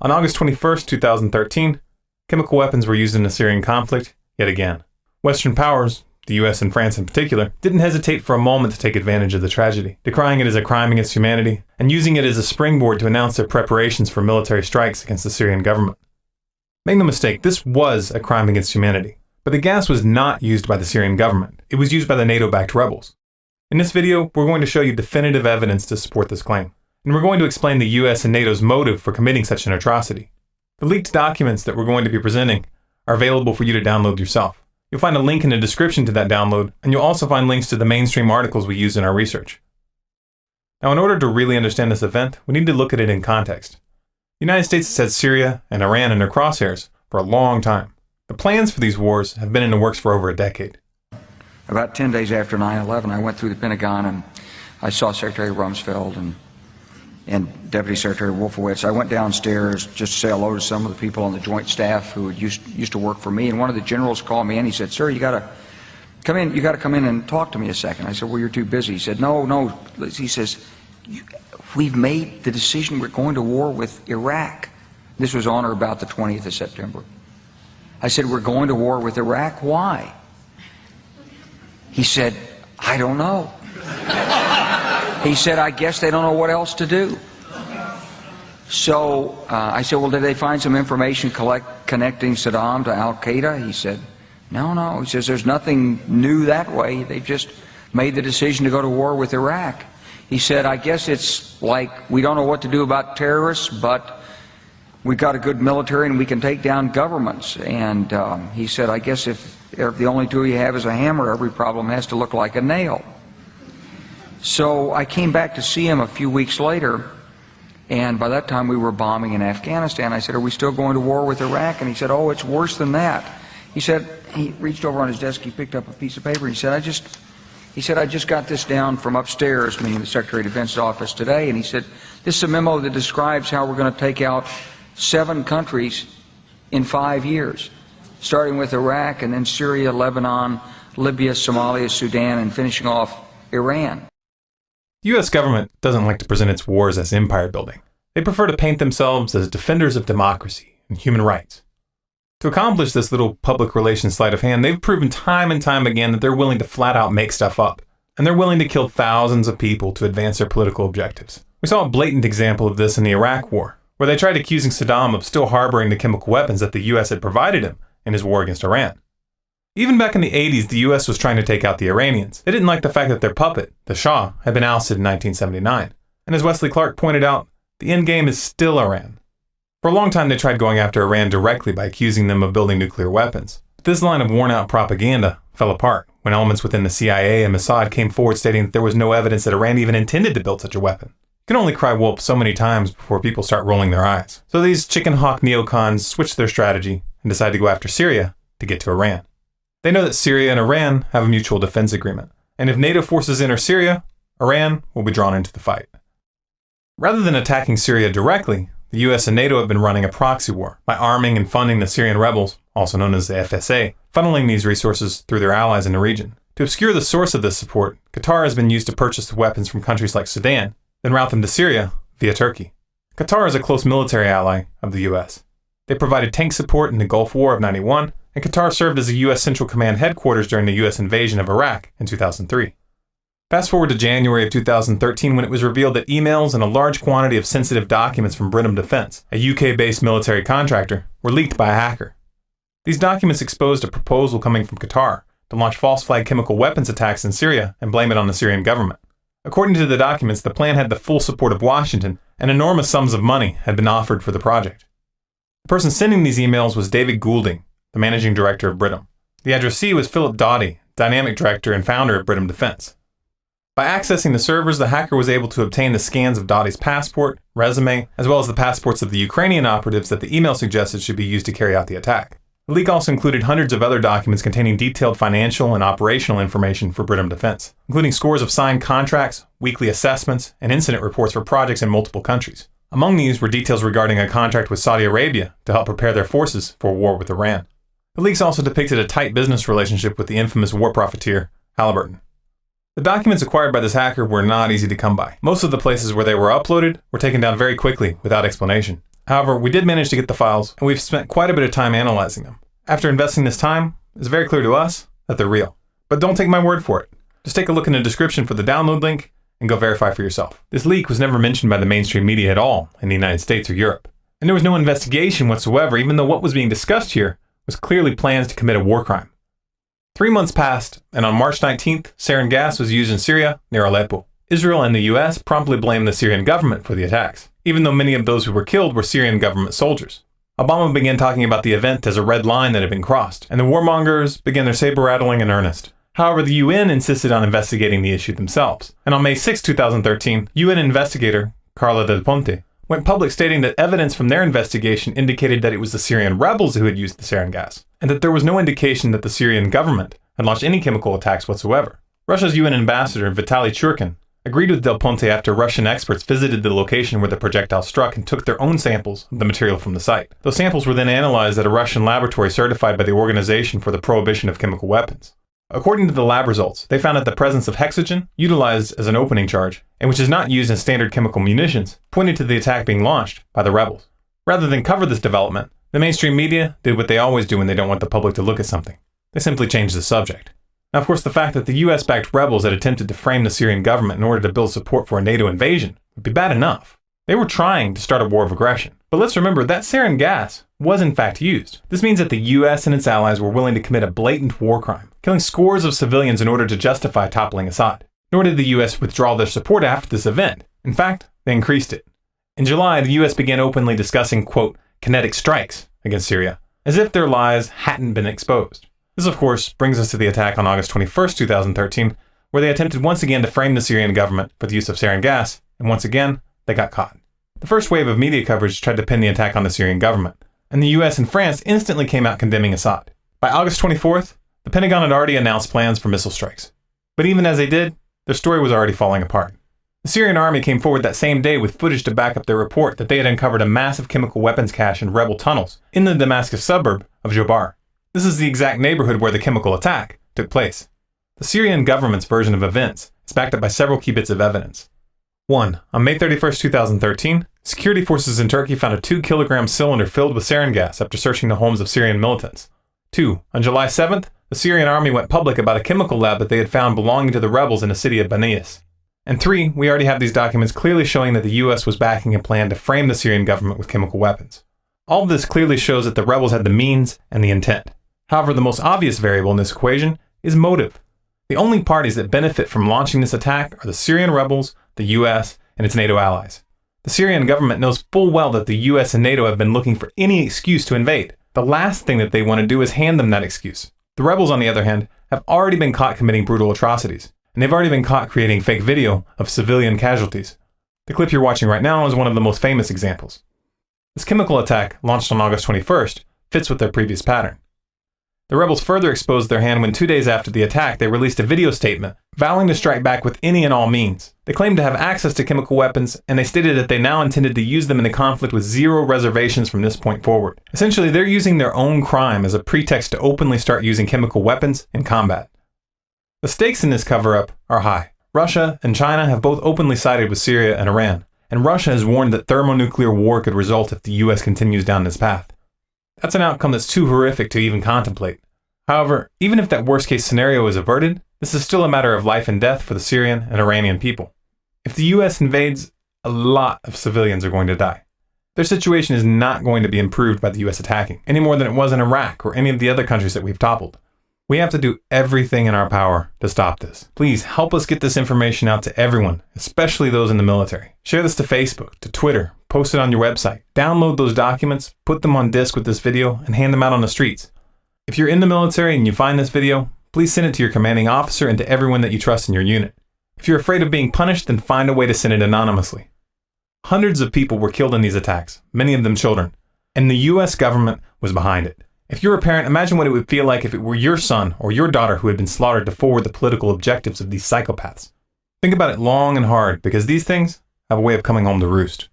On August 21st, 2013, chemical weapons were used in the Syrian conflict yet again. Western powers, the US and France in particular, didn't hesitate for a moment to take advantage of the tragedy, decrying it as a crime against humanity and using it as a springboard to announce their preparations for military strikes against the Syrian government. Make no mistake, this was a crime against humanity. But the gas was not used by the Syrian government. It was used by the NATO-backed rebels. In this video, we're going to show you definitive evidence to support this claim. And we're going to explain the US and NATO's motive for committing such an atrocity. The leaked documents that we're going to be presenting are available for you to download yourself. You'll find a link in the description to that download, and you'll also find links to the mainstream articles we used in our research. Now, in order to really understand this event, we need to look at it in context. The United States has had Syria and Iran in their crosshairs for a long time. The plans for these wars have been in the works for over a decade. About 10 days after 9/11, I went through the Pentagon and I saw Secretary Rumsfeld and Deputy Secretary Wolfowitz. I went downstairs just to say hello to some of the people on the joint staff who used to work for me, and one of the generals called me and he said, "Sir, you got to come in and talk to me a second." I said, "Well, you're too busy." He said, No. He says, "We've made the decision. We're going to war with Iraq." This was on or about the 20th of September. I said, "We're going to war with Iraq? Why?" He said, "I don't know." He said, "I guess they don't know what else to do." So I said, "Well, did they find some information connecting Saddam to Al-Qaeda?" He said, No. He says, "There's nothing new that way. They just made the decision to go to war with Iraq." He said, "I guess it's like we don't know what to do about terrorists, but we've got a good military and we can take down governments." And he said, "I guess if the only tool you have is a hammer, every problem has to look like a nail." So I came back to see him a few weeks later, and by that time we were bombing in Afghanistan. I said, "Are we still going to war with Iraq?" And he said, "Oh, it's worse than that." He said, he reached over on his desk, he picked up a piece of paper, and he said, I just got this down from upstairs," meaning the Secretary of Defense's office today, and he said, "This is a memo that describes how we're going to take out 7 countries in 5 years, starting with Iraq and then Syria, Lebanon, Libya, Somalia, Sudan, and finishing off Iran." The US government doesn't like to present its wars as empire building. They prefer to paint themselves as defenders of democracy and human rights. To accomplish this little public relations sleight of hand, they've proven time and time again that they're willing to flat out make stuff up, and they're willing to kill thousands of people to advance their political objectives. We saw a blatant example of this in the Iraq War, where they tried accusing Saddam of still harboring the chemical weapons that the US had provided him in his war against Iran. Even back in the 80s, the US was trying to take out the Iranians. They didn't like the fact that their puppet, the Shah, had been ousted in 1979. And as Wesley Clark pointed out, the end game is still Iran. For a long time, they tried going after Iran directly by accusing them of building nuclear weapons. But this line of worn-out propaganda fell apart when elements within the CIA and Mossad came forward stating that there was no evidence that Iran even intended to build such a weapon. You can only cry wolf so many times before people start rolling their eyes. So these chicken hawk neocons switched their strategy and decided to go after Syria to get to Iran. They know that Syria and Iran have a mutual defense agreement, and if NATO forces enter Syria, Iran will be drawn into the fight. Rather than attacking Syria directly, the US and NATO have been running a proxy war by arming and funding the Syrian rebels, also known as the FSA, funneling these resources through their allies in the region. To obscure the source of this support, Qatar has been used to purchase the weapons from countries like Sudan, then route them to Syria via Turkey. Qatar is a close military ally of the US. They provided tank support in the Gulf War of '91, and Qatar served as a U.S. Central Command headquarters during the U.S. invasion of Iraq in 2003. Fast forward to January of 2013 when it was revealed that emails and a large quantity of sensitive documents from Brenham Defense, a UK-based military contractor, were leaked by a hacker. These documents exposed a proposal coming from Qatar to launch false flag chemical weapons attacks in Syria and blame it on the Syrian government. According to the documents, the plan had the full support of Washington, and enormous sums of money had been offered for the project. The person sending these emails was David Goulding, the managing director of Brenham. The addressee was Philip Doughty, dynamic director and founder of Brenham Defense. By accessing the servers, the hacker was able to obtain the scans of Doughty's passport, resume, as well as the passports of the Ukrainian operatives that the email suggested should be used to carry out the attack. The leak also included hundreds of other documents containing detailed financial and operational information for Brenham Defense, including scores of signed contracts, weekly assessments, and incident reports for projects in multiple countries. Among these were details regarding a contract with Saudi Arabia to help prepare their forces for a war with Iran. The leaks also depicted a tight business relationship with the infamous war profiteer, Halliburton. The documents acquired by this hacker were not easy to come by. Most of the places where they were uploaded were taken down very quickly without explanation. However, we did manage to get the files, and we've spent quite a bit of time analyzing them. After investing this time, it's very clear to us that they're real. But don't take my word for it. Just take a look in the description for the download link and go verify for yourself. This leak was never mentioned by the mainstream media at all in the United States or Europe. And there was no investigation whatsoever, even though what was being discussed here was clearly plans to commit a war crime. 3 months passed, and on March 19th, sarin gas was used in Syria near Aleppo. Israel and the US promptly blamed the Syrian government for the attacks, even though many of those who were killed were Syrian government soldiers. Obama began talking about the event as a red line that had been crossed, and the warmongers began their saber-rattling in earnest. However, the UN insisted on investigating the issue themselves, and on May 6, 2013, UN investigator Carla Del Ponte went public stating that evidence from their investigation indicated that it was the Syrian rebels who had used the sarin gas, and that there was no indication that the Syrian government had launched any chemical attacks whatsoever. Russia's UN ambassador Vitaly Churkin agreed with Del Ponte after Russian experts visited the location where the projectile struck and took their own samples of the material from the site. Those samples were then analyzed at a Russian laboratory certified by the Organization for the Prohibition of Chemical Weapons. According to the lab results, they found that the presence of hexogen, utilized as an opening charge, and which is not used in standard chemical munitions, pointed to the attack being launched by the rebels. Rather than cover this development, the mainstream media did what they always do when they don't want the public to look at something. They simply changed the subject. Now, of course, the fact that the US-backed rebels had attempted to frame the Syrian government in order to build support for a NATO invasion would be bad enough. They were trying to start a war of aggression. But let's remember that sarin gas was in fact used. This means that the US and its allies were willing to commit a blatant war crime, killing scores of civilians in order to justify toppling Assad. Nor did the US withdraw their support after this event. In fact, they increased it. In July, the US began openly discussing, quote, kinetic strikes against Syria, as if their lies hadn't been exposed. This, of course, brings us to the attack on August 21st, 2013, where they attempted once again to frame the Syrian government for the use of sarin gas, and once again, they got caught. The first wave of media coverage tried to pin the attack on the Syrian government, and the US and France instantly came out condemning Assad. By August 24th, the Pentagon had already announced plans for missile strikes. But even as they did, their story was already falling apart. The Syrian army came forward that same day with footage to back up their report that they had uncovered a massive chemical weapons cache in rebel tunnels in the Damascus suburb of Jobar. This is the exact neighborhood where the chemical attack took place. The Syrian government's version of events is backed up by several key bits of evidence. 1. On May 31st, 2013, security forces in Turkey found a 2-kilogram cylinder filled with sarin gas after searching the homes of Syrian militants. 2. On July 7th, the Syrian army went public about a chemical lab that they had found belonging to the rebels in the city of Banias. And 3. We already have these documents clearly showing that the US was backing a plan to frame the Syrian government with chemical weapons. All of this clearly shows that the rebels had the means and the intent. However, the most obvious variable in this equation is motive. The only parties that benefit from launching this attack are the Syrian rebels, the US, and its NATO allies. The Syrian government knows full well that the US and NATO have been looking for any excuse to invade. The last thing that they want to do is hand them that excuse. The rebels, on the other hand, have already been caught committing brutal atrocities, and they've already been caught creating fake video of civilian casualties. The clip you're watching right now is one of the most famous examples. This chemical attack, launched on August 21st, fits with their previous pattern. The rebels further exposed their hand when 2 days after the attack they released a video statement vowing to strike back with any and all means. They claimed to have access to chemical weapons, and they stated that they now intended to use them in the conflict with zero reservations from this point forward. Essentially, they're using their own crime as a pretext to openly start using chemical weapons in combat. The stakes in this cover-up are high. Russia and China have both openly sided with Syria and Iran, and Russia has warned that thermonuclear war could result if the US continues down this path. That's an outcome that's too horrific to even contemplate. However, even if that worst-case scenario is averted, this is still a matter of life and death for the Syrian and Iranian people. If the US invades, a lot of civilians are going to die. Their situation is not going to be improved by the US attacking, any more than it was in Iraq or any of the other countries that we've toppled. We have to do everything in our power to stop this. Please help us get this information out to everyone, especially those in the military. Share this to Facebook, to Twitter, post it on your website. Download those documents, put them on disk with this video, and hand them out on the streets. If you're in the military and you find this video, please send it to your commanding officer and to everyone that you trust in your unit. If you're afraid of being punished, then find a way to send it anonymously. Hundreds of people were killed in these attacks, many of them children, and the US government was behind it. If you're a parent, imagine what it would feel like if it were your son or your daughter who had been slaughtered to forward the political objectives of these psychopaths. Think about it long and hard, because these things have a way of coming home to roost.